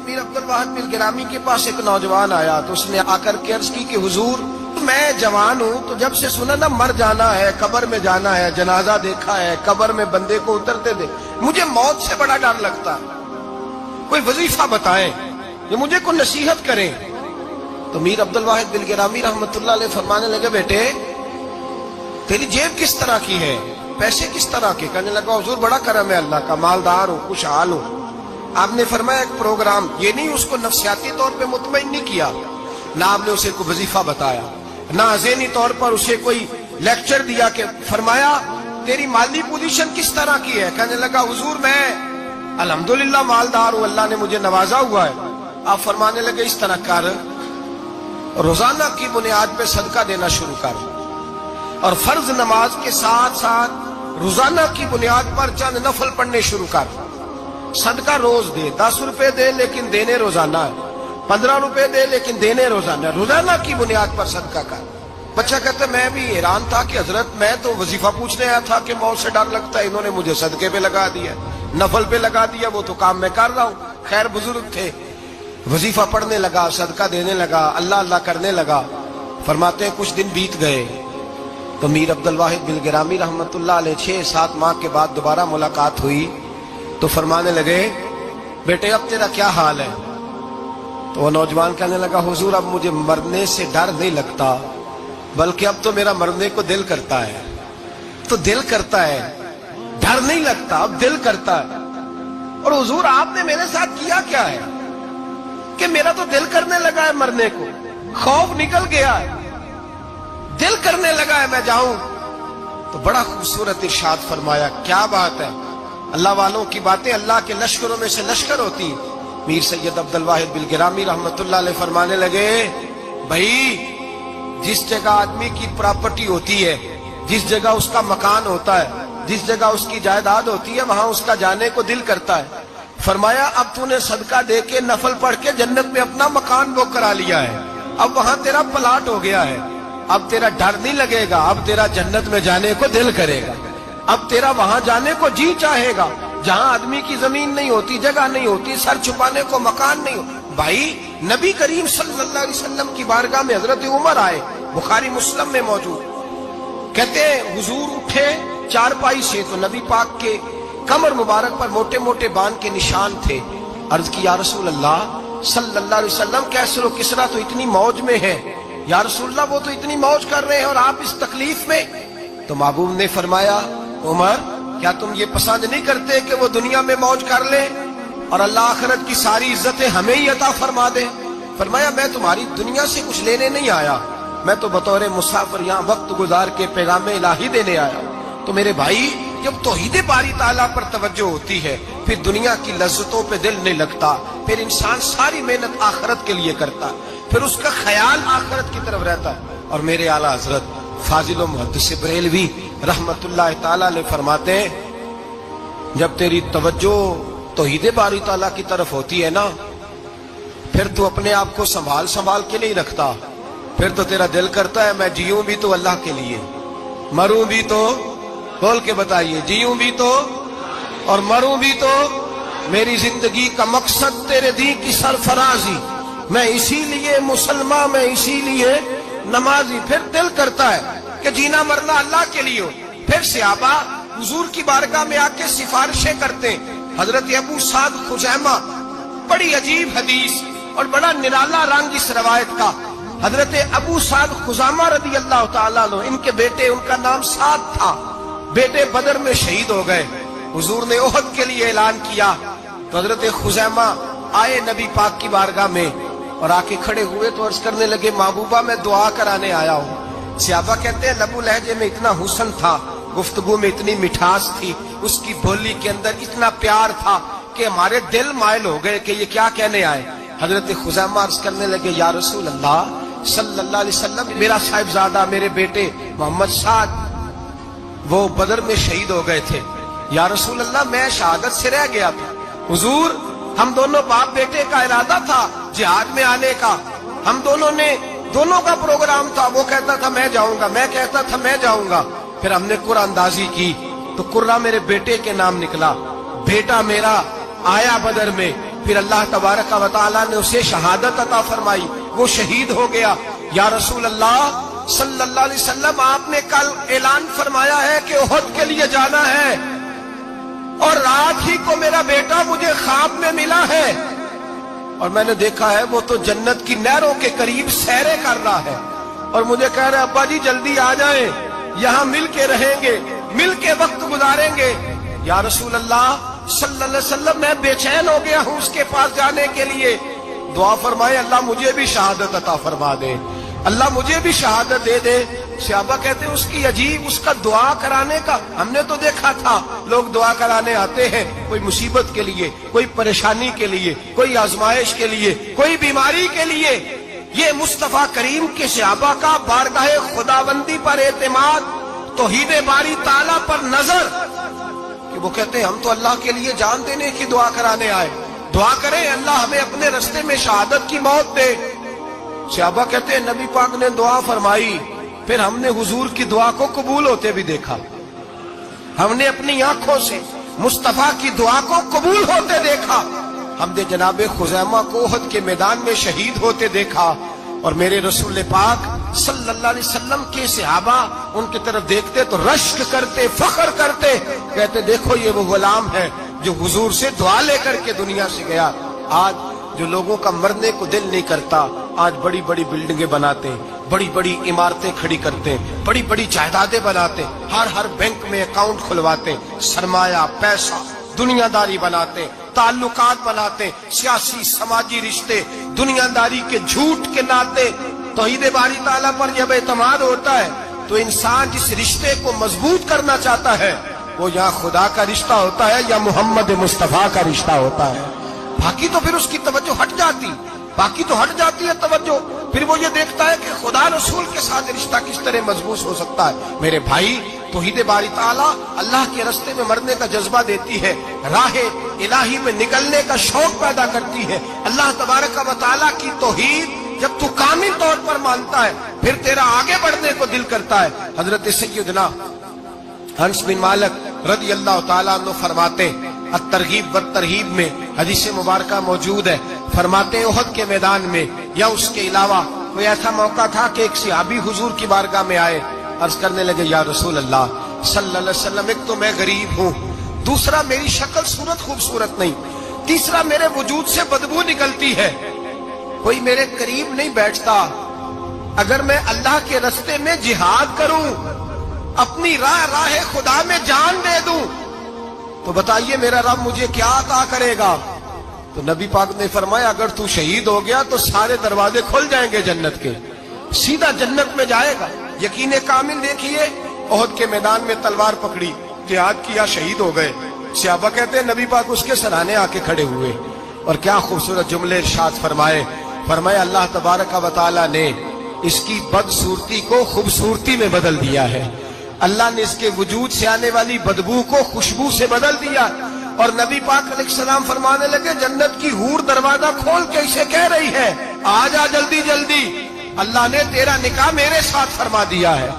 میر عبد الواحد بن گرامی کے پاس ایک نوجوان آیا تو اس نے آ کر کے عرض کی کہ حضور میں جوان ہوں تو جب سے سنا نا مر جانا ہے، قبر میں جانا ہے، جنازہ دیکھا ہے، قبر میں بندے کو اترتے دے، مجھے موت سے بڑا ڈر لگتا ہے، کوئی وظیفہ بتائیں جو مجھے کوئی نصیحت کریں۔ تو میر عبد الواحد بن گرامی رحمت اللہ علیہ فرمانے لگے بیٹے تیری جیب کس طرح کی ہے، پیسے کس طرح کے؟ کہنے لگا حضور بڑا کرم ہے اللہ کا، مالدار ہوں، خوشحال ہوں۔ آپ نے فرمایا ایک پروگرام، یہ نہیں اس کو نفسیاتی طور پہ مطمئن نہیں کیا، نہ آپ نے اسے کوئی وظیفہ بتایا، نہ ذہنی طور پر اسے کوئی لیکچر دیا، کہ فرمایا تیری مالی پوزیشن کس طرح کی ہے؟ کہنے لگا حضور میں الحمدللہ مالدار ہوں، اللہ نے مجھے نوازا ہوا ہے۔ آپ فرمانے لگے اس طرح کر، روزانہ کی بنیاد پہ صدقہ دینا شروع کر، اور فرض نماز کے ساتھ ساتھ روزانہ کی بنیاد پر چند نفل پڑھنے شروع کر، صدقہ روز دے، 10 روپے دے لیکن دینے روزانہ ہے، 15 روپے دے لیکن دینے روزانہ ہے، روزانہ کی بنیاد پر صدقہ کر۔ بچہ کہتا ہے میں بھی حیران تھا کہ حضرت میں تو وظیفہ پوچھنے آیا تھا کہ موت سے ڈر لگتا ہے، انہوں نے مجھے صدقے پہ لگا دیا، نفل پہ لگا دیا، وہ تو کام میں کر رہا ہوں۔ خیر بزرگ تھے، وظیفہ پڑھنے لگا، صدقہ دینے لگا، اللہ اللہ کرنے لگا۔ فرماتے ہیں کچھ دن بیت گئے تو میر عبد الواحد بن گرامی رحمت اللہ علیہ 6-7 ماہ کے بعد دوبارہ ملاقات ہوئی تو فرمانے لگے بیٹے اب تیرا کیا حال ہے؟ تو وہ نوجوان کہنے لگا حضور اب مجھے مرنے سے ڈر نہیں لگتا، بلکہ اب تو میرا مرنے کو دل کرتا ہے، تو دل کرتا ہے، ڈر نہیں لگتا، اب دل کرتا ہے۔ اور حضور آپ نے میرے ساتھ کیا کیا ہے کہ میرا تو دل کرنے لگا ہے مرنے کو، خوف نکل گیا ہے، دل کرنے لگا ہے میں جاؤں۔ تو بڑا خوبصورت ارشاد فرمایا، کیا بات ہے، اللہ والوں کی باتیں اللہ کے لشکروں میں سے لشکر ہوتی۔ میر سید عبد الواحد بن گرامی رحمت اللہ علیہ فرمانے لگے بھائی جس جگہ آدمی کی پراپرٹی ہوتی ہے، جس جگہ اس کا مکان ہوتا ہے، جس جگہ اس کی جائیداد ہوتی ہے، وہاں اس کا جانے کو دل کرتا ہے۔ فرمایا اب تو نے صدقہ دے کے نفل پڑھ کے جنت میں اپنا مکان بک کرا لیا ہے، اب وہاں تیرا پلاٹ ہو گیا ہے، اب تیرا ڈر نہیں لگے گا، اب تیرا جنت میں جانے کو دل کرے گا، اب تیرا وہاں جانے کو جی چاہے گا جہاں آدمی کی زمین نہیں ہوتی، جگہ نہیں ہوتی، سر چھپانے کو مکان نہیں ہوتا۔ بھائی نبی کریم صلی اللہ علیہ وسلم کی بارگاہ میں حضرت عمر آئے، بخاری مسلم میں موجود، کہتے ہیں حضور اٹھے چارپائی سے تو نبی پاک کے کمر مبارک پر موٹے موٹے بان کے نشان تھے۔ عرض کی یا رسول اللہ صلی اللہ علیہ وسلم کیسر و کسرا تو اتنی موج میں ہے، یا رسول اللہ وہ تو اتنی موج کر رہے ہیں اور آپ اس تکلیف میں۔ تو محبوب نے فرمایا عمر کیا تم یہ پسند نہیں کرتے کہ وہ دنیا میں موج کر لے اور اللہ آخرت کی ساری عزتیں ہمیں ہی عطا فرما دے؟ فرمایا میں تمہاری دنیا سے کچھ لینے نہیں آیا، میں تو بطور مسافر یہاں وقت گزار کے پیغام الہی دینے آیا۔ تو میرے بھائی جب توحید باری تعالیٰ پر توجہ ہوتی ہے پھر دنیا کی لذتوں پہ دل نہیں لگتا، پھر انسان ساری محنت آخرت کے لیے کرتا، پھر اس کا خیال آخرت کی طرف رہتا ہے۔ اور میرے اعلیٰ حضرت فاضل و محدث بریلوی رحمت اللہ تعالیٰ نے فرماتے ہیں جب تیری توجہ توحید باری تعالیٰ کی طرف ہوتی ہے نا پھر تو اپنے آپ کو سنبھال کے نہیں رکھتا، پھر تو تیرا دل کرتا ہے میں جیوں بھی تو اللہ کے لیے، مروں بھی تو، بول کے بتائیے، جیوں بھی تو اور مروں بھی تو، میری زندگی کا مقصد تیرے دین کی سرفرازی، میں اسی لیے مسلمان، میں اسی لیے نمازی۔ پھر دل کرتا ہے کہ جینا مرنا اللہ کے لیے ہو۔ پھر صحابہ حضور کی بارگاہ میں آ کے سفارشیں کرتے ہیں۔ حضرت ابو سعد خزیمہ، بڑی عجیب حدیث اور بڑا نرالا رنگ اس روایت کا، حضرت ابو سعد خزیمہ رضی اللہ تعالیٰ عنہ، ان کے بیٹے، ان کا نام سعد تھا، بیٹے بدر میں شہید ہو گئے۔ حضور نے احد کے لیے اعلان کیا تو حضرت خزیمہ آئے نبی پاک کی بارگاہ میں اور آ کے کھڑے ہوئے تو عرض کرنے لگے محبوبہ میں دعا کرانے آیا ہوں۔ صحابہ کہتے ہیں لب و لہجے میں اتنا حسن تھا، گفتگو میں اتنی مٹھاس تھی، اس کی بولی کے اندر اتنا پیار تھا کہ ہمارے دل مائل ہو گئے کہ یہ کیا کہنے آئے۔ حضرت خزیمہ عرض کرنے لگے یا رسول اللہ صلی اللہ علیہ وسلم میرا صاحبزادہ، میرے بیٹے محمد سعد وہ بدر میں شہید ہو گئے تھے، یا رسول اللہ میں شہادت سے رہ گیا تھا، حضور ہم دونوں باپ بیٹے کا ارادہ تھا جہاد میں آنے کا، ہم دونوں کا پروگرام تھا، وہ کہتا تھا میں جاؤں گا، میں کہتا تھا میں جاؤں گا۔ پھر ہم نے قرعہ اندازی کی تو قرعہ میرے بیٹے کے نام نکلا، بیٹا میرا آیا بدر میں، پھر اللہ تبارک و تعالیٰ نے اسے شہادت عطا فرمائی، وہ شہید ہو گیا۔ یا رسول اللہ صلی اللہ علیہ وسلم، آپ نے کل اعلان فرمایا ہے کہ احد کے لیے جانا ہے، اور رات ہی کو میرا بیٹا مجھے خواب میں ملا ہے، اور میں نے دیکھا ہے وہ تو جنت کی نہروں کے قریب سیرے کر رہا ہے، اور مجھے کہہ رہے ابا جی جلدی آ جائیں، یہاں مل کے رہیں گے، مل کے وقت گزاریں گے۔ یا رسول اللہ صلی اللہ علیہ وسلم، میں بے چین ہو گیا ہوں اس کے پاس جانے کے لیے، دعا فرمائے اللہ مجھے بھی شہادت عطا فرما دے، اللہ مجھے بھی شہادت دے دے۔ صحابہ کہتے ہیں اس کی عجیب، اس کا دعا کرانے کا، ہم نے تو دیکھا تھا لوگ دعا کرانے آتے ہیں کوئی مصیبت کے لیے، کوئی پریشانی کے لیے، کوئی آزمائش کے لیے، کوئی بیماری کے لیے۔ یہ مصطفیٰ کریم کے صحابہ کا بارگاہ خداوندی پر اعتماد، توحید باری تعالیٰ پر نظر، کہ وہ کہتے ہیں ہم تو اللہ کے لیے جان دینے کی دعا کرانے آئے، دعا کریں اللہ ہمیں اپنے رستے میں شہادت کی موت دے۔ صحابہ کہتے ہیں نبی پاک نے دعا فرمائی، پھر ہم نے حضور کی دعا کو قبول ہوتے بھی دیکھا، ہم نے اپنی آنکھوں سے مصطفیٰ کی دعا کو قبول ہوتے دیکھا، ہم نے جناب خزیمہ کو احد کے میدان میں شہید ہوتے دیکھا، اور میرے رسول پاک صلی اللہ علیہ وسلم کے صحابہ ان کی طرف دیکھتے تو رشک کرتے، فخر کرتے، کہتے دیکھو یہ وہ غلام ہے جو حضور سے دعا لے کر کے دنیا سے گیا۔ آج جو لوگوں کا مرنے کو دل نہیں کرتا، آج بڑی بڑی بلڈنگیں بناتے ہیں، بڑی بڑی عمارتیں کھڑی کرتے ہیں، بڑی بڑی جائیدادیں بناتے ہیں، ہر بینک میں اکاؤنٹ کھلواتے ہیں، سرمایہ، پیسہ، دنیا داری بناتے ہیں، تعلقات بناتے ہیں، سیاسی سماجی رشتے، دنیا داری کے جھوٹ کے ناطے۔ توحید باری تعالیٰ پر جب اعتماد ہوتا ہے تو انسان جس رشتے کو مضبوط کرنا چاہتا ہے وہ یا خدا کا رشتہ ہوتا ہے یا محمد مصطفیٰ کا رشتہ ہوتا ہے، باقی تو پھر اس کی توجہ ہٹ جاتی، باقی تو ہٹ جاتی ہے توجہ، پھر وہ یہ دیکھتا ہے کہ خدا رسول کے ساتھ رشتہ کس طرح مضبوط ہو سکتا ہے۔ میرے بھائی، توحید باری تعالیٰ اللہ کے رستے میں مرنے کا جذبہ دیتی ہے، راہ الہی میں نکلنے کا شوق پیدا کرتی ہے۔ اللہ تبارک و تعالیٰ کی توحید جب تو کامل طور پر مانتا ہے پھر تیرا آگے بڑھنے کو دل کرتا ہے۔ حضرت سیدنا انس بن مالک رضی اللہ تعالیٰ عنہ فرماتے ہیں، الترغیب والترہیب میں حدیث مبارکہ موجود ہے، فرماتے ہیں احد کے میدان میں یا اس کے علاوہ کوئی ایسا موقع تھا کہ ایک صحابی حضور کی بارگاہ میں آئے، عرض کرنے لگے یا رسول اللہ صلی اللہ علیہ وسلم، ایک تو میں غریب ہوں، دوسرا میری شکل صورت خوبصورت نہیں، تیسرا میرے وجود سے بدبو نکلتی ہے، کوئی میرے قریب نہیں بیٹھتا، اگر میں اللہ کے رستے میں جہاد کروں، اپنی راہ خدا میں جان دے دوں تو بتائیے میرا رب مجھے کیا عطا کرے گا؟ تو نبی پاک نے فرمایا اگر تو شہید ہو گیا تو سارے دروازے کھل جائیں گے جنت کے، سیدھا جنت میں جائے گا۔ یقین کامل دیکھیے، احد کے میدان میں تلوار پکڑی، جہاد کیا، شہید ہو گئے، صحابہ کہتے ہیں نبی پاک اس کے سرانے آ کے کھڑے ہوئے، اور کیا خوبصورت جملے ارشاد فرمایا اللہ تبارک و تعالیٰ نے اس کی بدصورتی کو خوبصورتی میں بدل دیا ہے، اللہ نے اس کے وجود سے آنے والی بدبو کو خوشبو سے بدل دیا، اور نبی پاک علیہ السلام فرمانے لگے جنت کی حور دروازہ کھول کے اسے کہہ رہی ہے آ جا جلدی جلدی، اللہ نے تیرا نکاح میرے ساتھ فرما دیا ہے،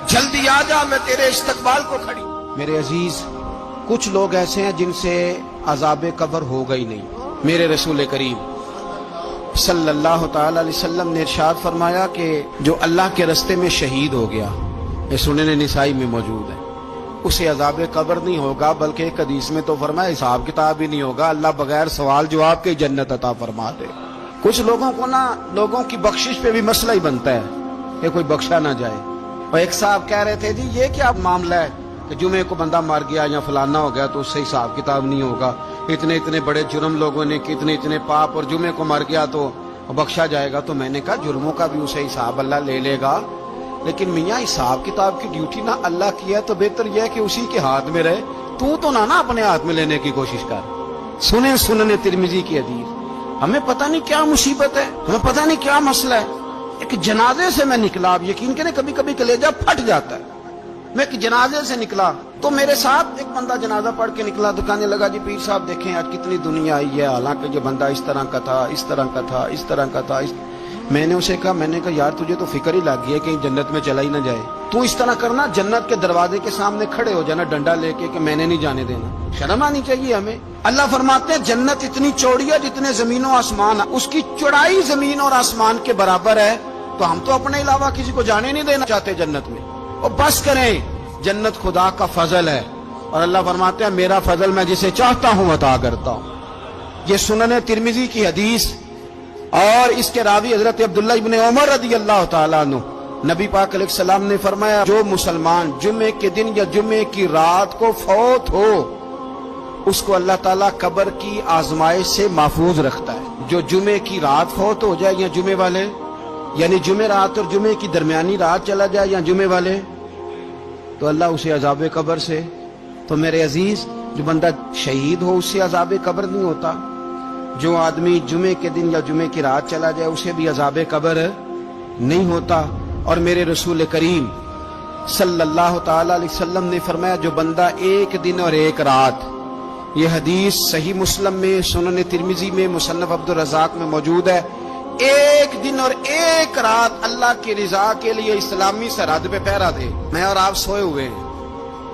جلدی آ جا، میں تیرے استقبال کو کھڑی۔ میرے عزیز، کچھ لوگ ایسے ہیں جن سے عذاب قبر ہوگا ہی نہیں۔ میرے رسول کریم صلی اللہ تعالی علیہ وسلم نے ارشاد فرمایا کہ جو اللہ کے رستے میں شہید ہو گیا، یہ سنن نسائی میں موجود ہے، اسے عذاب قبر نہیں ہوگا، بلکہ ایک حدیث میں تو فرمایا حساب کتاب ہی نہیں ہوگا، اللہ بغیر سوال جواب کے جنت عطا فرما دے۔ کچھ لوگوں کو لوگوں کی بخشش پہ بھی مسئلہ ہی بنتا ہے کہ کوئی بخشا نہ جائے۔ اور ایک صاحب کہہ رہے تھے جی یہ کیا معاملہ ہے کہ جمعے کو بندہ مر گیا یا فلانا ہو گیا تو اس سے حساب کتاب نہیں ہوگا، اتنے بڑے جرم لوگوں نے کہ اتنے پاپ، اور جمعے کو مر گیا تو بخشا جائے گا۔ تو میں نے کہا جرموں کا بھی اسے حساب اللہ لے لے گا، لیکن میاں حساب کتاب کی ڈیوٹی نہ اللہ کی ہے تو بہتر یہ ہے کہ اسی کے ہاتھ میں رہے، تو نہ اپنے ہاتھ میں لینے کی کوشش کر۔ سنن ترمذی کی حدیث، ہمیں پتہ نہیں کیا مصیبت ہے، ہمیں پتہ نہیں کیا مسئلہ ہے۔ ایک جنازے سے میں نکلا، آپ یقین کریں کبھی کبھی کلیجہ پھٹ جاتا ہے، میں ایک جنازے سے نکلا تو میرے ساتھ ایک بندہ جنازہ پڑھ کے نکلا، تو کہنے لگا جی پیر صاحب دیکھیں آج کتنی دنیا آئی ہے، حالانکہ یہ بندہ اس طرح کا تھا، اس طرح کا تھا۔ میں نے اسے کہا یار تجھے تو فکر ہی لگ گئی ہے کہیں جنت میں چلا ہی نہ جائے۔ تو اس طرح کرنا، جنت کے دروازے کے سامنے کھڑے ہو جانا ڈنڈا لے کے کہ میں نے نہیں جانے دینا. شرم آنی چاہیے ہمیں. اللہ فرماتے ہیں جنت اتنی چوڑی ہے جتنے زمین و آسمان، اس کی چوڑائی زمین اور آسمان کے برابر ہے. تو ہم تو اپنے علاوہ کسی کو جانے نہیں دینا چاہتے جنت میں. اور بس کریں، جنت خدا کا فضل ہے. اور اللہ فرماتے ہیں میرا فضل میں جسے چاہتا ہوں عطا کرتا ہوں. یہ سنن ترمذی کی حدیث، اور اس کے راوی حضرت عبداللہ ابن عمر رضی اللہ تعالیٰ عنہ. نبی پاک علیہ السلام نے فرمایا جو مسلمان جمعے کے دن یا جمعے کی رات کو فوت ہو اس کو اللہ تعالیٰ قبر کی آزمائش سے محفوظ رکھتا ہے. جو جمعے کی رات فوت ہو جائے یا جمعے والے، یعنی جمعے رات اور جمعے کی درمیانی رات چلا جائے یا جمعے والے، تو اللہ اسے عذاب قبر سے. تو میرے عزیز، جو بندہ شہید ہو اس سے عذاب قبر نہیں ہوتا. جو آدمی جمعے کے دن یا جمعے کی رات چلا جائے اسے بھی عذاب قبر نہیں ہوتا. اور میرے رسول کریم صلی اللہ تعالی علیہ وسلم نے فرمایا جو بندہ ایک دن اور ایک رات، یہ حدیث صحیح مسلم میں، سنن ترمذی میں، مصنف عبدالرزاق میں موجود ہے، ایک دن اور ایک رات اللہ کی رضا کے لیے اسلامی سرحد پہ پہرا دے. میں اور آپ سوئے ہوئے ہیں،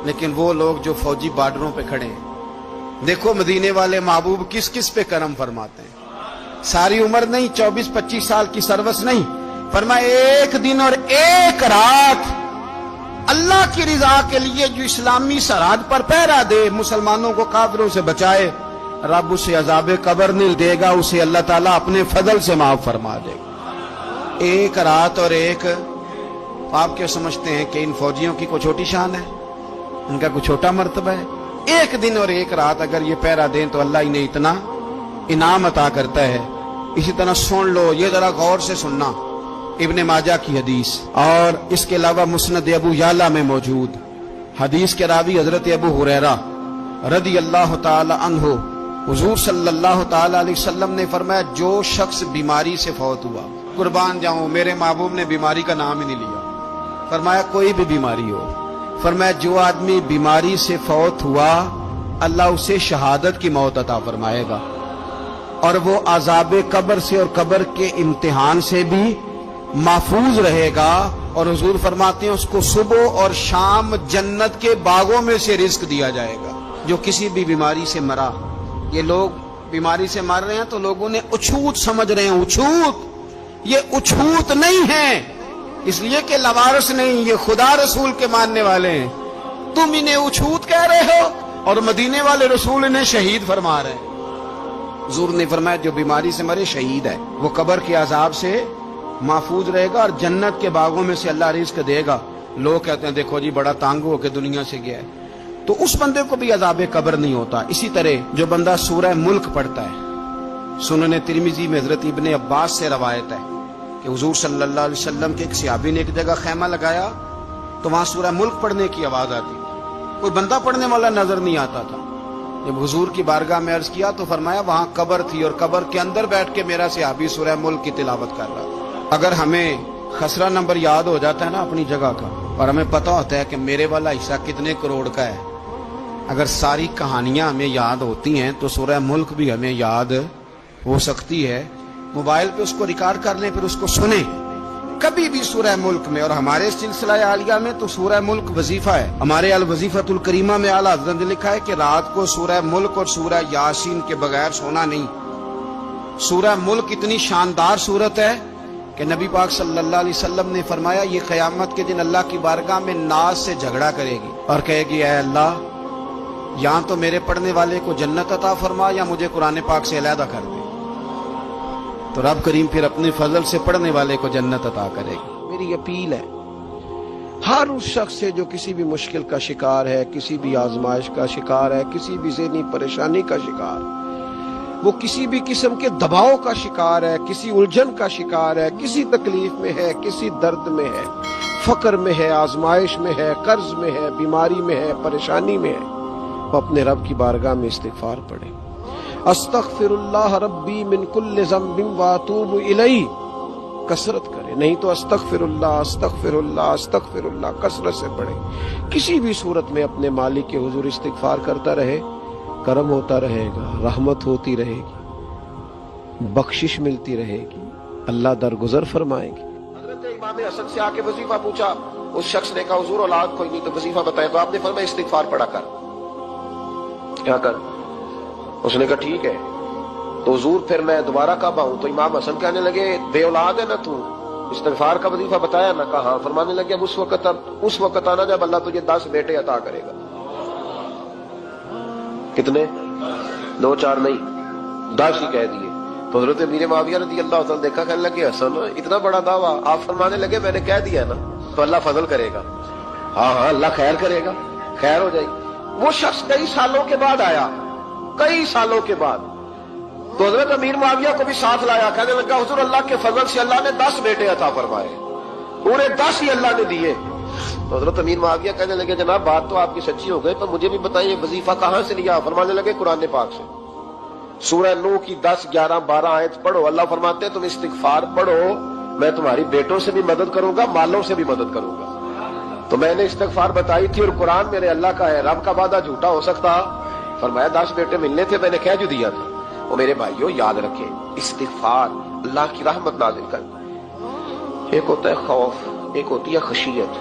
لیکن وہ لوگ جو فوجی بارڈروں پہ کھڑے ہیں، دیکھو مدینے والے محبوب کس کس پہ کرم فرماتے ہیں. ساری عمر نہیں، 24-25 سال کی سروس نہیں، فرمایا ایک دن اور ایک رات اللہ کی رضا کے لیے جو اسلامی سرحد پر پہرا دے، مسلمانوں کو کافروں سے بچائے، رب اسے عذاب قبر نہیں دے گا، اسے اللہ تعالیٰ اپنے فضل سے معاف فرما دے گا. ایک رات اور ایک. آپ کیا سمجھتے ہیں کہ ان فوجیوں کی کوئی چھوٹی شان ہے؟ ان کا کوئی چھوٹا مرتبہ ہے؟ ایک دن اور ایک رات اگر یہ پہرا دیں تو اللہ انہیں اتنا انعام عطا کرتا ہے. اسی طرح سن لو، یہ ذرا غور سے سننا، ابن ماجہ کی حدیث، اور اس کے علاوہ مسند ابو یعلا میں موجود حدیث کے راوی حضرت ابو ہریرہ رضی اللہ تعالی عنہ، حضور صلی اللہ تعالی علیہ وسلم نے فرمایا جو شخص بیماری سے فوت ہوا، قربان جاؤں میرے محبوب نے بیماری کا نام ہی نہیں لیا، فرمایا کوئی بھی بیماری ہو، فرمایا جو آدمی بیماری سے فوت ہوا اللہ اسے شہادت کی موت عطا فرمائے گا، اور وہ عذاب قبر سے اور قبر کے امتحان سے بھی محفوظ رہے گا. اور حضور فرماتے ہیں اس کو صبح اور شام جنت کے باغوں میں سے رزق دیا جائے گا. جو کسی بھی بیماری سے مرا، یہ لوگ بیماری سے مر رہے ہیں تو لوگوں نے اچھوت سمجھ رہے ہیں. اچھوت، یہ اچھوت نہیں ہے، اس لیے کہ لوارث نہیں، یہ خدا رسول کے ماننے والے ہیں. تم انہیں اچھوت کہہ رہے ہو اور مدینے والے رسول انہیں شہید فرما رہے ہیں. حضور نے فرمایا جو بیماری سے مرے شہید ہے، وہ قبر کے عذاب سے محفوظ رہے گا اور جنت کے باغوں میں سے اللہ رزق دے گا. لوگ کہتے ہیں دیکھو جی بڑا تانگ ہو کے دنیا سے گیا ہے، تو اس بندے کو بھی عذاب قبر نہیں ہوتا. اسی طرح جو بندہ سورہ ملک پڑھتا ہے، سنن ترمذی میں حضرت ابن عباس سے روایت ہے کہ حضور صلی اللہ علیہ وسلم کے ایک صحابی نے ایک جگہ خیمہ لگایا تو وہاں سورہ ملک پڑھنے کی آواز آتی، کوئی بندہ پڑھنے والا نظر نہیں آتا تھا. جب حضور کی بارگاہ میں عرض کیا تو فرمایا وہاں قبر تھی اور قبر کے اندر بیٹھ کے میرا صحابی سورہ ملک کی تلاوت کر رہا تھا. اگر ہمیں خسرہ نمبر یاد ہو جاتا ہے نا اپنی جگہ کا، اور ہمیں پتہ ہوتا ہے کہ میرے والا حصہ کتنے کروڑ کا ہے، اگر ساری کہانیاں ہمیں یاد ہوتی ہیں تو سورہ ملک بھی ہمیں یاد ہو سکتی ہے. موبائل پہ اس کو ریکارڈ کر لیں، پھر اس کو سنیں کبھی بھی سورہ ملک میں. اور ہمارے سلسلہ عالیہ میں تو سورہ ملک وظیفہ ہے. ہمارے الوظیفۃ الکریمہ میں اعلیٰ حضرت نے لکھا ہے کہ رات کو سورہ ملک اور سورہ یاسین کے بغیر سونا نہیں. سورہ ملک اتنی شاندار سورت ہے کہ نبی پاک صلی اللہ علیہ وسلم نے فرمایا یہ قیامت کے دن اللہ کی بارگاہ میں ناز سے جھگڑا کرے گی اور کہے گی اے اللہ یہاں تو میرے پڑھنے والے کو جنت عطا فرما یا مجھے قرآن پاک سے علیحدہ کر دے. تو رب کریم پھر اپنے فضل سے پڑھنے والے کو جنت عطا کرے گی. میری اپیل ہے ہر اس شخص سے جو کسی بھی مشکل کا شکار ہے، کسی بھی آزمائش کا شکار ہے، کسی بھی ذہنی پریشانی کا شکار ہے، وہ کسی بھی قسم کے دباؤ کا شکار ہے، کسی الجھن کا شکار ہے، کسی تکلیف میں ہے، کسی درد میں ہے، فقر میں ہے، آزمائش میں ہے، قرض میں ہے، بیماری میں ہے، پریشانی میں ہے، وہ اپنے رب کی بارگاہ میں استغفار پڑھے. استغفر اللہ ربی من کل ذنب واتوب الیہ کثرت کرے، نہیں تو استغفر اللہ استغفر اللہ استغفر اللہ کثرت سے پڑھے. کسی بھی صورت میں اپنے مالک کے حضور استغفار کرتا رہے، کرم ہوتا رہے گا، رحمت ہوتی رہے گی، بخشش ملتی رہے گی، اللہ درگزر فرمائے گی. حضرت امام حسن سے آ کے وظیفہ پوچھا اس شخص نے کہا حضور اولاد کوئی نہیں تو وظیفہ بتائے، تو آپ نے فرمایا استغفار پڑھا کر، کیا کر؟ اس نے کہا ٹھیک ہے۔ تو حضور پھر میں دوبارہ کب آؤں؟ تو امام حسن کہنے لگے بے اولاد ہے نا تو، استغفار کا وظیفہ بتایا نا؟ کہا ہاں۔ فرمانے لگے اب اس وقت آنا جب اللہ تجھے 10 بیٹے عطا کرے گا۔ کتنے؟ 2 4 نہیں، 10 ہی کہہ دیے۔ تو حضرت امیر معاویہ رضی اللہ تعالیٰ دیکھا، کہنے لگے حسن اتنا بڑا دعویٰ؟ آپ فرمانے لگے میں نے کہہ دیا نا تو اللہ فضل کرے گا، ہاں ہاں اللہ خیر کرے گا، خیر ہو جائے گی۔ وہ شخص کئی سالوں کے بعد آیا، کئی سالوں کے بعد، تو حضرت امیر معاویہ کو بھی ساتھ لایا، کہنے لگا حضور اللہ کے فضل سے اللہ نے 10 بیٹے عطا فرمائے، پورے 10 ہی اللہ نے دیے۔ تو حضرت امیر معاویہ کہنے لگے جناب بات تو آپ کی سچی ہو گئی، پر مجھے بھی بتائیے وظیفہ کہاں سے لیا؟ فرمانے لگے قرآن پاک سے، سورہ نوح کی 10 11 12 آیت پڑھو۔ اللہ فرماتے ہیں تم استغفار پڑھو، میں تمہاری بیٹوں سے بھی مدد کروں گا، مالوں سے بھی مدد کروں گا۔ تو میں نے استغفار بتائی تھی، اور قرآن میرے اللہ کا ہے، رب کا وعدہ جھوٹا ہو سکتا؟ فرمایا 10 بیٹے ملنے تھے، میں نے کہہ جو دیا تھا۔ وہ میرے بھائیوں یاد رکھیں، استغفار اللہ کی رحمت نازل کر۔ ایک ہوتا ہے خوف، ایک ہوتی ہے خشیت۔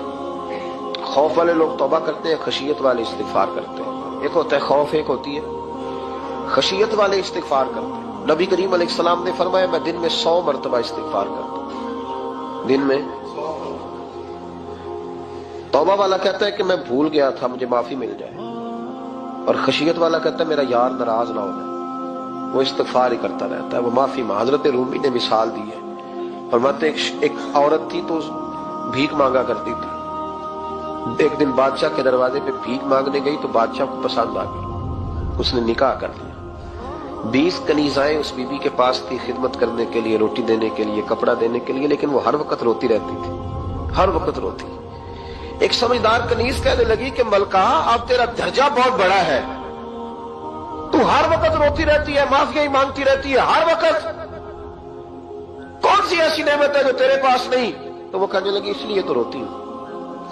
خوف والے لوگ توبہ کرتے ہیں، خشیت والے استغفار کرتے ہیں۔ ایک ہوتا ہے خوف، ایک ہوتی ہے خشیت والے استغفار کرتے ہیں۔ نبی کریم علیہ السلام نے فرمایا میں دن میں 100 مرتبہ استغفار کرتا ہوں، دن میں۔ توبہ والا کہتا ہے کہ میں بھول گیا تھا، مجھے معافی مل جائے، اور خشیت والا کہتا ہے میرا یار ناراض نہ ہو جائے، وہ استغفار ہی کرتا رہتا ہے، وہ معافی مانگ۔ حضرت رومی نے مثال دی ہے، فرماتے ایک عورت تھی تو بھیک مانگا کرتی تھی، ایک دن بادشاہ کے دروازے پہ بھیک مانگنے گئی تو بادشاہ کو پسند آ گئی، اس نے نکاح کر لیا۔ 20 کنیزائیں اس بی بی کے پاس تھی خدمت کرنے کے لیے، روٹی دینے کے لیے، کپڑا دینے کے لیے، لیکن وہ ہر وقت روتی رہتی تھی، ہر وقت روتی۔ ایک سمجھدار کنیز کہنے لگی کہ ملکہ اب تیرا درجہ بہت بڑا ہے، تو ہر وقت روتی رہتی ہے، معافیاں ہی مانگتی رہتی ہے ہر وقت، کون سی ایسی نعمت ہے جو تیرے پاس نہیں؟ تو وہ کہنے لگی اس لیے تو روتی ہوں۔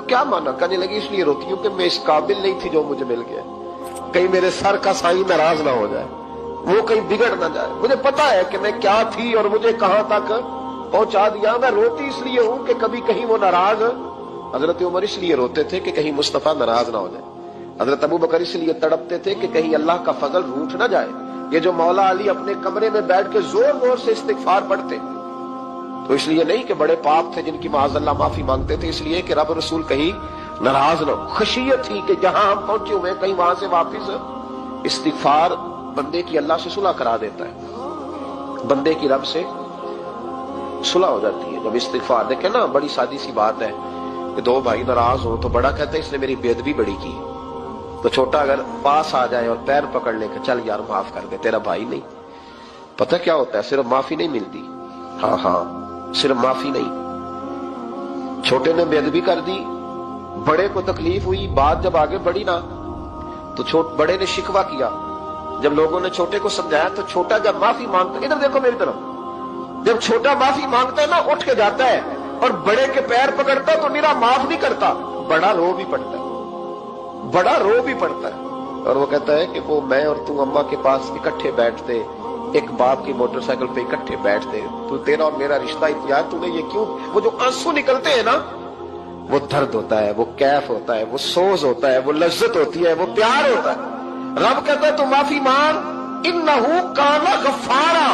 کیا مانا؟ کہنے لگی اس لیے روتی ہوں کہ میں اس قابل نہیں تھی جو مجھے مل گیا، کہیں میرے سر کا سائیں ناراض نہ ہو جائے، وہ کہیں بگڑ نہ جائے، مجھے پتا ہے کہ میں کیا تھی اور مجھے کہاں تک پہنچا دیا، میں روتی اس لیے ہوں کہ کبھی کہیں وہ ناراض۔ حضرت عمر اس لیے روتے تھے کہ کہیں مصطفیٰ ناراض نہ ہو جائے، حضرت ابو بکر اس لیے تڑپتے تھے کہ کہیں اللہ کا فضل روٹھ نہ جائے۔ یہ جو مولا علی اپنے کمرے میں بیٹھ کے زور زور سے استغفار پڑھتے تو اس لیے نہیں کہ بڑے پاپ تھے جن کی معاذ اللہ معافی مانگتے تھے، اس لیے کہ رب رسول کہیں ناراض نہ ہو۔ خشیت تھی کہ جہاں ہم پہنچے ہوئے کہیں وہاں سے واپس۔ استغفار بندے کی اللہ سے صلح کرا دیتا ہے، بندے کی رب سے صلح ہو جاتی ہے جب استغفار۔ دیکھیں نا بڑی سادی سی بات ہے کہ 2 بھائی ناراض ہوں تو بڑا کہتا ہے اس نے میری بے ادبی بڑی کی، تو چھوٹا اگر پاس آ جائے اور پیر پکڑ لے کہ چل یار معاف کر دے، تیرا بھائی نہیں۔ پتہ کیا ہوتا ہے؟ صرف معافی نہیں ملتی، ہاں صرف معافی نہیں، چھوٹے نے بے ادبی کر دی، بڑے کو تکلیف ہوئی، بات جب آگے بڑھی نا تو بڑے نے شکوہ کیا، جب لوگوں نے چھوٹے کو سمجھایا تو چھوٹا جب معافی مانگتا ہے، ادھر دیکھو میری طرف، جب چھوٹا معافی مانگتا ہے نا اٹھ کے جاتا ہے اور بڑے کے پیر پکڑتا ہے تو میرا معاف نہیں کرتا، بڑا رو بھی پڑتا ہے، بڑا رو بھی پڑتا ہے، اور وہ کہتا ہے کہ وہ میں اور تم اماں کے پاس اکٹھے بیٹھتے، ایک باپ کی موٹر سائیکل پہ اکٹھے بیٹھتے، تو تیرا اور میرا رشتہ اتیار تو نے یہ کیوں؟ وہ جو آنسو نکلتے ہیں نا وہ درد ہوتا ہے، وہ کیف ہوتا ہے، وہ سوز ہوتا ہے، وہ لذت ہوتی ہے، وہ پیار ہوتا ہے۔ رب کہتا ہے تو معافی مانگ، انہو کان غفارا،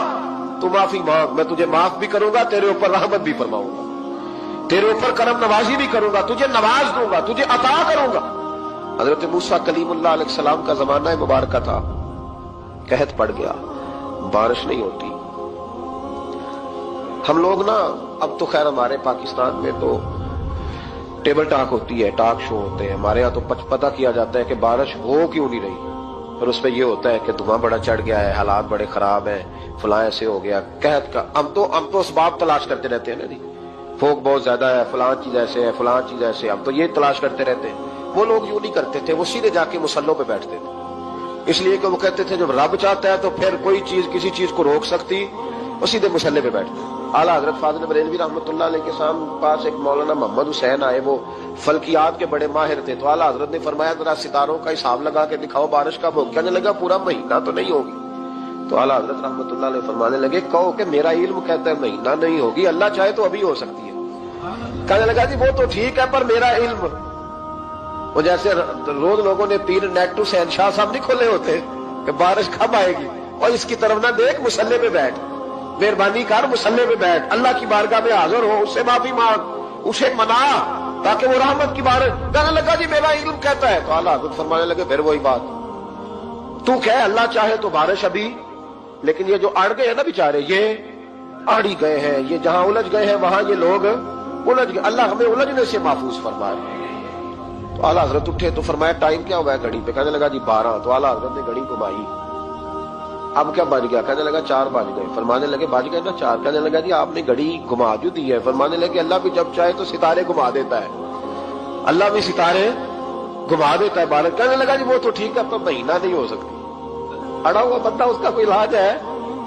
تو معافی مانگ، میں تجھے معاف بھی کروں گا، تیرے اوپر رحمت بھی فرماؤں گا، تیرے اوپر کرم نوازی بھی کروں گا، تجھے نواز دوں گا، تجھے عطا کروں گا۔ حضرت موسیٰ کلیم اللہ علیہ السلام کا زمانہ مبارکہ تھا، قحط پڑ گیا، بارش نہیں ہوتی۔ ہم لوگ نا اب تو خیر ہمارے پاکستان میں تو ٹیبل ٹاک ہوتی ہے، ٹاک شو ہوتے ہیں، ہمارے ہاں تو پتہ کیا جاتا ہے کہ بارش ہو کیوں نہیں رہی، اور اس پہ یہ ہوتا ہے کہ دھواں بڑا چڑھ گیا ہے، حالات بڑے خراب ہیں، فلاں ایسے ہو گیا، قحط کا۔ ہم تو اسباب تلاش کرتے رہتے ہیں نا جی، فوق بہت زیادہ ہے، فلاں چیز ایسے ہے، فلاں چیز ایسے، ہم تو یہ تلاش کرتے رہتے ہیں۔ وہ لوگ یوں نہیں کرتے تھے، وہ سیدھے جا کے مصلوں پہ بیٹھتے تھے، اس لیے کہ وہ کہتے تھے جب رب چاہتا ہے تو پھر کوئی چیز کسی چیز کو روک سکتی، وہ سیدھے مصلے پہ بیٹھتے۔ اعلیٰ حضرت فاضل بریلوی رحمۃ اللہ علیہ کے پاس ایک مولانا محمد حسین آئے، وہ فلکیات کے بڑے ماہر تھے، تو اعلیٰ حضرت نے فرمایا ذرا ستاروں کا حساب لگا کے دکھاؤ بارش کب ہوگی؟ کہنے لگا پورا مہینہ تو نہیں ہوگی۔ تو اعلیٰ حضرت رحمۃ اللہ علیہ فرمانے لگے کہو کہ میرا علم کہتا ہے مہینہ نہیں ہوگی، اللہ چاہے تو ابھی ہو سکتی ہے۔ کہنے لگا جی وہ تو ٹھیک ہے پر میرا علم، وہ جیسے روز لوگوں نے پیر نیٹ ٹو سین شاہ صاحب نہیں کھولے ہوتے کہ بارش کب آئے گی، اور اس کی طرف نہ دیکھ، مصلے پہ بیٹھ، مہربانی کر مصلے پہ بیٹھ، اللہ کی بارگاہ میں حاضر ہو، اس سے معافی مانگ، اسے منا تاکہ وہ رحمت کی بارش۔ کہنے لگا جی میرا علم کہتا ہے، تو اعلیٰ حضرت فرمانے لگے پھر وہی بات، تو کہہ اللہ چاہے تو بارش ابھی، لیکن یہ جو اڑ گئے ہیں نا بیچارے، یہ اڑ ہی گئے ہیں، یہ جہاں الجھ گئے ہیں وہاں یہ لوگ الجھ گئے، اللہ ہمیں الجھنے سے محفوظ فرمائے۔ تو اعلیٰ حضرت اٹھے تو فرمایا ٹائم کیا ہوا ہے گھڑی پہ؟ کہنے لگا جی 12۔ تو اعلیٰ حضرت نے گھڑی گھمائی، اب کیا بج گیا؟ کہنے لگا 4 بج گئے۔ فرمانے لگے بج گئے نا 4؟ کہنے لگا جی آپ نے گھڑی گھما جو دی ہے۔ فرمانے لگے اللہ بھی جب چاہے تو ستارے گھما دیتا ہے، اللہ بھی ستارے گھما دیتا ہے بارش۔ کہنے لگا جی وہ تو ٹھیک ہے پر مہینہ نہیں ہو سکتی، اڑا ہوا بندہ اس کا کوئی علاج ہے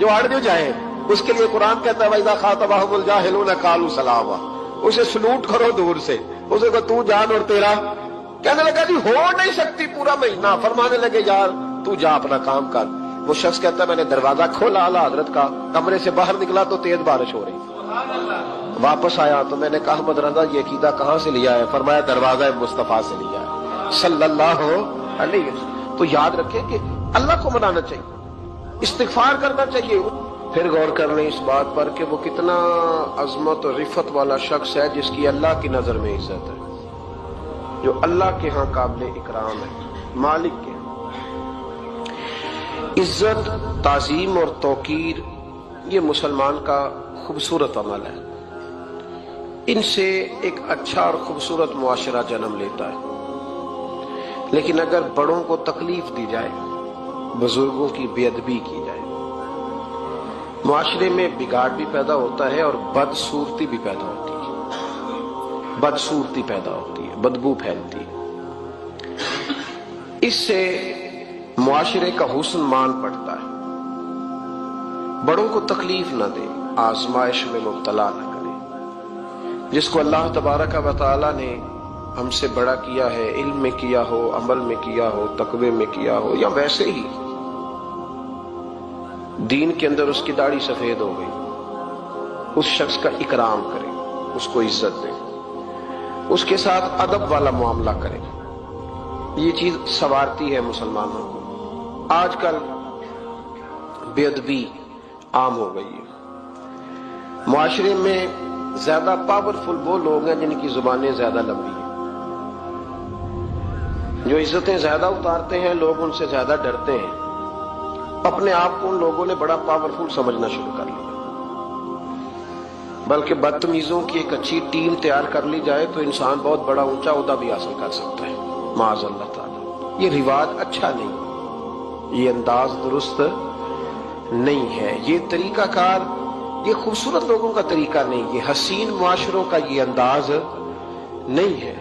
جو اڑ جو جائے، اس کے لیے قرآن کہتا ہے وَإِذَا خَاطَبَهُمُ الْجَاهِلُونَ قَالُوا سَلَامًا، اسے سلوٹ کرو دور سے، اسے کہ تو جان اور تیرا۔ کہنے لگا جی ہو نہیں سکتی پورا مہینہ۔ فرمانے لگے یار تو جا اپنا کام کر۔ وہ شخص کہتا ہے میں نے دروازہ کھولا اعلیٰ حضرت کا، کمرے سے باہر نکلا تو تیز بارش ہو رہی، واپس آیا تو میں نے کہا احمد رضا یہ عقیدہ کہاں سے لیا ہے؟ فرمایا دروازہ مصطفیٰ سے لیا ہے صلی اللہ علیہ وسلم۔ تو یاد رکھیں کہ اللہ کو منانا چاہیے، استغفار کرنا چاہیے۔ پھر غور کر لیں اس بات پر کہ وہ کتنا عظمت اور رفت والا شخص ہے جس کی اللہ کی نظر میں عزت ہے، جو اللہ کے ہاں قابل اکرام ہے، مالک کے ہاں۔ عزت، تعظیم اور توقیر یہ مسلمان کا خوبصورت عمل ہے، ان سے ایک اچھا اور خوبصورت معاشرہ جنم لیتا ہے۔ لیکن اگر بڑوں کو تکلیف دی جائے، بزرگوں کی بے ادبی کی جائے، معاشرے میں بگاڑ بھی پیدا ہوتا ہے اور بدصورتی بھی پیدا ہوتی ہے، بدصورتی پیدا ہوتی ہے، بدبو پھیلتی ہے، اس سے معاشرے کا حسن مان پڑتا ہے۔ بڑوں کو تکلیف نہ دے، آزمائش میں مبتلا نہ کرے۔ جس کو اللہ تبارک و تعالی نے ہم سے بڑا کیا ہے، علم میں کیا ہو، عمل میں کیا ہو، تقوی میں کیا ہو، یا ویسے ہی دین کے اندر اس کی داڑھی سفید ہو گئی، اس شخص کا اکرام کرے، اس کو عزت دے، اس کے ساتھ ادب والا معاملہ کرے۔ یہ چیز سنوارتی ہے مسلمانوں کو۔ آج کل بے ادبی عام ہو گئی ہے، معاشرے میں زیادہ پاورفل وہ لوگ ہیں جن کی زبانیں زیادہ لمبی ہیں، جو عزتیں زیادہ اتارتے ہیں، لوگ ان سے زیادہ ڈرتے ہیں، اپنے آپ کو ان لوگوں نے بڑا پاورفل سمجھنا شروع کر لیا۔ بلکہ بدتمیزوں کی ایک اچھی ٹیم تیار کر لی جائے تو انسان بہت بڑا اونچا عہدہ بھی حاصل کر سکتا ہے، معاذ اللہ تعالی۔ یہ رواج اچھا نہیں، یہ انداز درست نہیں ہے، یہ طریقہ کار، یہ خوبصورت لوگوں کا طریقہ نہیں، یہ حسین معاشروں کا یہ انداز نہیں ہے۔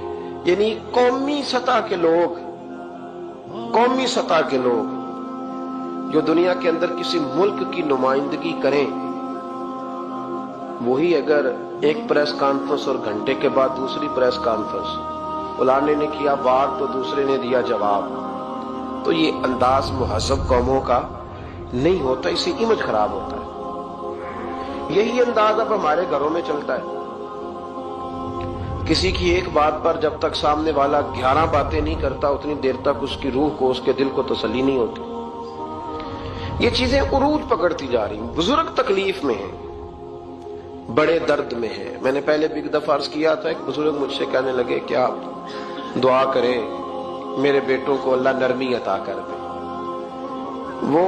یعنی قومی سطح کے لوگ جو دنیا کے اندر کسی ملک کی نمائندگی کریں، وہی اگر ایک پریس کانفرنس اور گھنٹے کے بعد دوسری پریس کانفرنس، فلانے نے کیا بات تو دوسرے نے دیا جواب، تو یہ انداز مہذب قوموں کا نہیں ہوتا، اس سے امیج خراب ہوتا ہے۔ یہی انداز اب ہمارے گھروں میں چلتا ہے، کسی کی ایک بات پر جب تک سامنے والا 11 باتیں نہیں کرتا اتنی دیر تک اس کی روح کو، اس کے دل کو تسلی نہیں ہوتی۔ یہ چیزیں عروج پکڑتی جا رہی ہیں، بزرگ تکلیف میں ہیں، بڑے درد میں ہیں۔ میں نے پہلے بھی ایک دفعہ عرض کیا تھا، ایک بزرگ مجھ سے کہنے لگے کہ آپ دعا کریں میرے بیٹوں کو اللہ نرمی عطا کر دے، وہ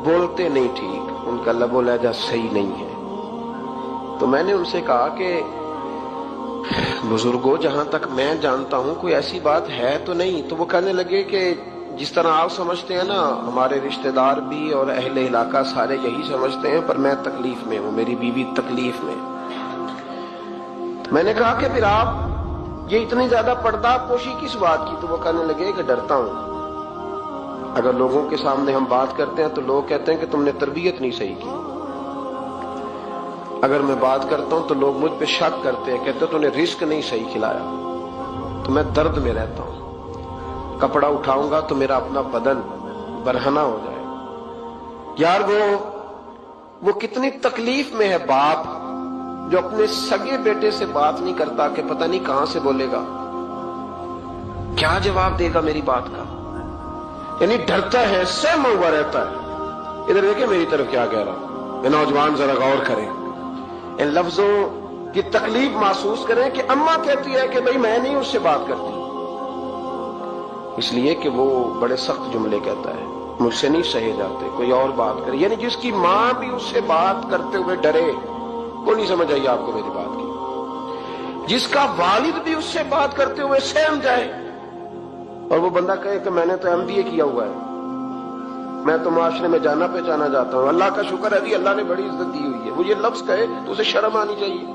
بولتے نہیں ٹھیک، ان کا لب و لہجہ صحیح نہیں ہے۔ تو میں نے ان سے کہا کہ بزرگوں جہاں تک میں جانتا ہوں کوئی ایسی بات ہے تو نہیں۔ تو وہ کہنے لگے کہ جس طرح آپ سمجھتے ہیں نا، ہمارے رشتہ دار بھی اور اہل علاقہ سارے یہی سمجھتے ہیں، پر میں تکلیف میں ہوں، میری بیوی تکلیف میں۔ میں نے کہا کہ پھر آپ یہ اتنی زیادہ پردہ پوشی کس بات کی؟ تو وہ کہنے لگے کہ ڈرتا ہوں، اگر لوگوں کے سامنے ہم بات کرتے ہیں تو لوگ کہتے ہیں کہ تم نے تربیت نہیں صحیح کی، اگر میں بات کرتا ہوں تو لوگ مجھ پہ شک کرتے ہیں، کہتے ہیں تو نے رزق نہیں صحیح کھلایا، تو میں درد میں رہتا ہوں، کپڑا اٹھاؤں گا تو میرا اپنا بدن برہنہ ہو جائے۔ یار وہ کتنی تکلیف میں ہے باپ جو اپنے سگے بیٹے سے بات نہیں کرتا کہ پتہ نہیں کہاں سے بولے گا، کیا جواب دے گا میری بات کا، یعنی ڈرتا ہے، سہما ہوا رہتا ہے۔ ادھر دیکھیں میری طرف کیا کہہ رہا ہوں، یہ نوجوان ذرا غور کریں، ان لفظوں کی تکلیف محسوس کریں کہ اماں کہتی ہے کہ بھئی میں نہیں اس سے بات کرتی، اس لیے کہ وہ بڑے سخت جملے کہتا ہے، مجھ سے نہیں سہے جاتے، کوئی اور بات کرے، یعنی جس کی ماں بھی اس سے بات کرتے ہوئے ڈرے۔ کوئی نہیں سمجھ آئی آپ کو میری بات کی؟ جس کا والد بھی اس سے بات کرتے ہوئے سہم جائے اور وہ بندہ کہے کہ میں نے تو MBA کیا ہوا ہے، میں تو معاشرے میں جانا پہچانا جاتا ہوں، اللہ کا شکر ہے جی اللہ نے بڑی عزت دی ہوئی ہے، وہ یہ لفظ کہے تو اسے شرم آنی چاہیے۔